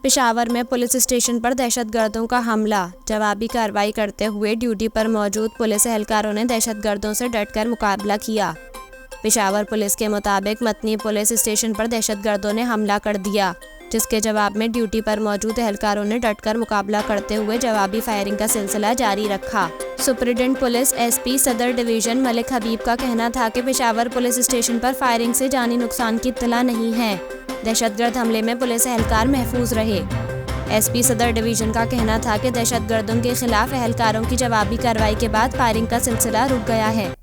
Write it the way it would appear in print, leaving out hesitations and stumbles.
पेशावर में police station पर दहशतगर्दों का हमला। जवाबी कार्रवाई करते हुए ड्यूटी पर मौजूद पुलिस एहलकारों ने दहशतगर्दों से डटकर मुकाबला किया। पेशावर पुलिस के मुताबिक मतनी पुलिस स्टेशन पर दहशतगर्दों ने हमला कर दिया, जिसके जवाब में ड्यूटी पर मौजूद एहलकारों ने डटकर मुकाबला करते हुए जवाबी फायरिंग का सिलसिला जारी रखा। सुपरिटेंडेंट पुलिस एसपी सदर डिवीजन मलिक हबीब का कहना था कि पेशावर पुलिस स्टेशन पर फायरिंग से जानी नुकसान की इत्तला नहीं है। दहशतगर्द हमले में पुलिस एहलकार महफूज रहे। एसपी सदर डिवीजन का कहना था कि दहशतगर्दों के खिलाफ एहलकारों की जवाबी कार्रवाई के बाद फायरिंग का सिलसिला रुक गया है।